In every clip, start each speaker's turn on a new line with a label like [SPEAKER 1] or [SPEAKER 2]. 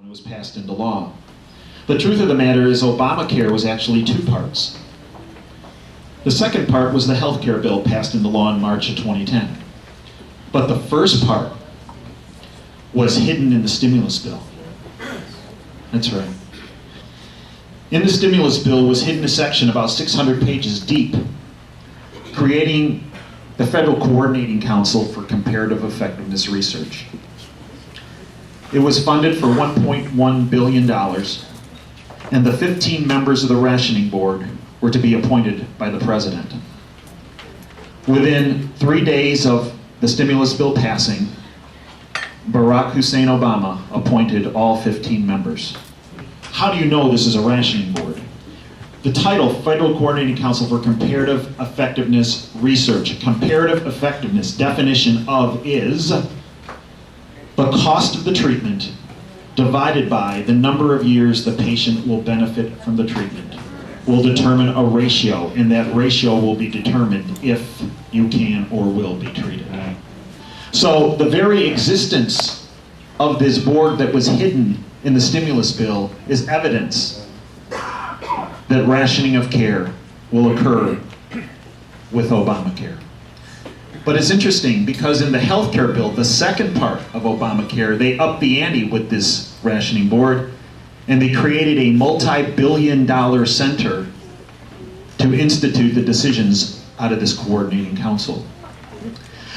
[SPEAKER 1] It was passed into law. The truth of the matter is Obamacare was actually two parts. The second part was the health care bill passed into law in March of 2010. But the first part was hidden in the stimulus bill. That's right. In the stimulus bill was hidden a section about 600 pages deep, creating the Federal Coordinating Council for Comparative Effectiveness Research. It was funded for $1.1 billion, and the 15 members of the Rationing Board were to be appointed by the President. Within 3 days of the stimulus bill passing, Barack Hussein Obama appointed all 15 members. How do you know this is a Rationing Board? The title, Federal Coordinating Council for Comparative Effectiveness Research. Comparative effectiveness, definition of is the cost of the treatment divided by the number of years the patient will benefit from the treatment will determine a ratio, and that ratio will be determined if you can or will be treated. So the very existence of this board that was hidden in the stimulus bill is evidence that rationing of care will occur with Obamacare. But it's interesting because in the health care bill, the second part of Obamacare, they upped the ante with this rationing board, and they created a multi-billion-dollar center to institute the decisions out of this coordinating council.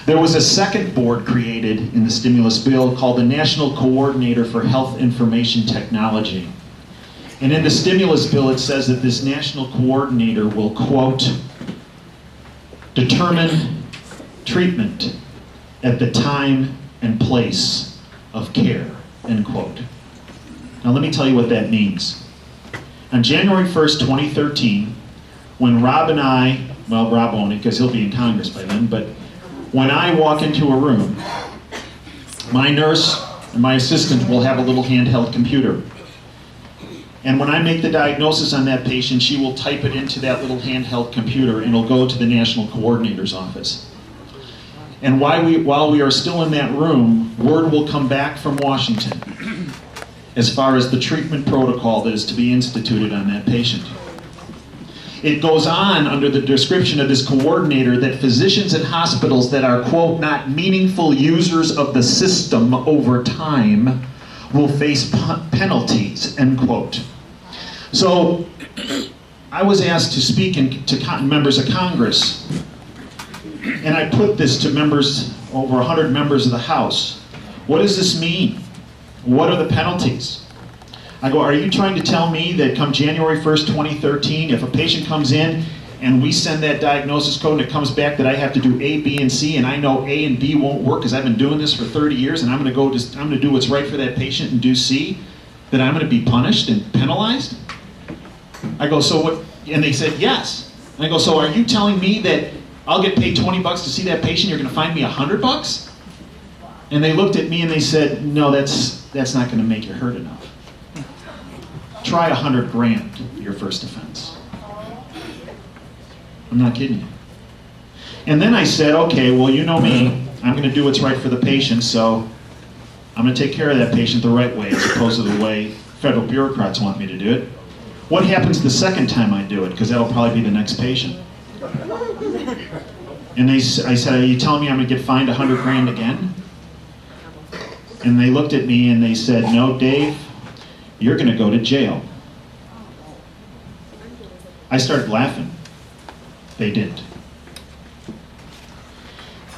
[SPEAKER 1] There was a second board created in the stimulus bill called the National Coordinator for Health Information Technology. And in the stimulus bill, it says that this national coordinator will, quote, determine treatment at the time and place of care, end quote. Now let me tell you what that means. On January 1st, 2013, when Rob and I, well, Rob won't because he'll be in Congress by then, but when I walk into a room, my nurse and my assistant will have a little handheld computer. And when I make the diagnosis on that patient, she will type it into that little handheld computer and it'll go to the National Coordinator's office. And while we are still in that room, word will come back from Washington as far as the treatment protocol that is to be instituted on that patient. It goes on under the description of this coordinator that physicians and hospitals that are, quote, not meaningful users of the system over time will face penalties, end quote. So I was asked to speak to members of Congress, and I put this to members, over 100 members of the House. What does this mean? What are the penalties? I go, are you trying to tell me that come January 1st, 2013, if a patient comes in and we send that diagnosis code and it comes back that I have to do A, B, and C, and I know A and B won't work because I've been doing this for 30 years and I'm going to do what's right for that patient and do C, that I'm going to be punished and penalized? I go, so what? And they said, yes. And I go, so are you telling me that I'll get paid $20 to see that patient, you're going to fine me $100? And they looked at me and they said, no, that's not going to make you hurt enough. Try $100,000 your first offense. I'm not kidding you. And then I said, okay, well, you know me, I'm going to do what's right for the patient, so I'm going to take care of that patient the right way as opposed to the way federal bureaucrats want me to do it. What happens the second time I do it? Because that'll probably be the next patient. And I said, are you telling me I'm going to get fined $100,000 again? And they looked at me and they said, no, Dave, you're going to go to jail. I started laughing. They didn't.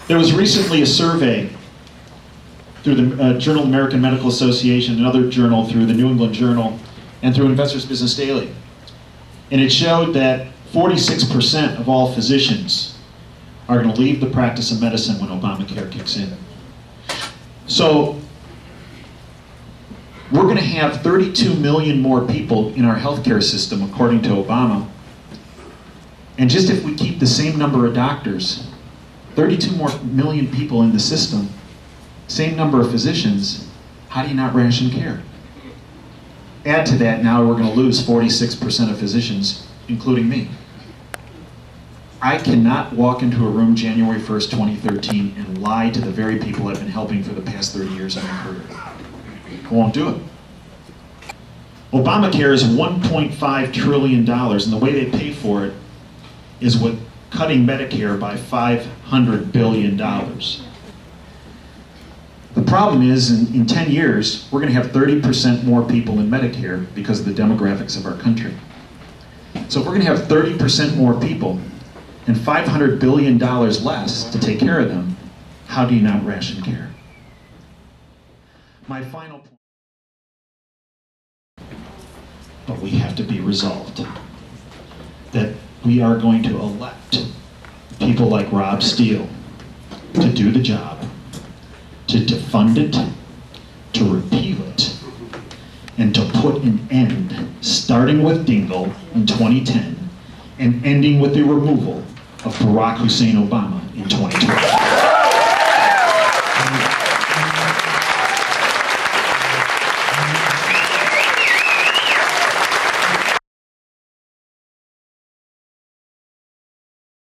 [SPEAKER 1] There was recently a survey through the Journal of the American Medical Association, another journal through the New England Journal, and through Investors Business Daily. And it showed that 46% of all physicians are going to leave the practice of medicine when Obamacare kicks in. So we're going to have 32 million more people in our healthcare system, according to Obama. And just if we keep the same number of doctors, 32 more million people in the system, same number of physicians, how do you not ration care? Add to that, now we're going to lose 46% of physicians, including me. I cannot walk into a room January 1st, 2013 and lie to the very people I've been helping for the past 30 years of my career. I won't do it. Obamacare is $1.5 trillion, and the way they pay for it is with cutting Medicare by $500 billion. The problem is, in 10 years, we're going to have 30% more people in Medicare because of the demographics of our country. So if we're going to have 30% more people and $500 billion less to take care of them, how do you not ration care? My final point. But we have to be resolved that we are going to elect people like Rob Steele to do the job, to defund it, to repeal it, and to put an end, starting with Dingell in 2010 and ending with the removal of Barack Hussein Obama in 2012.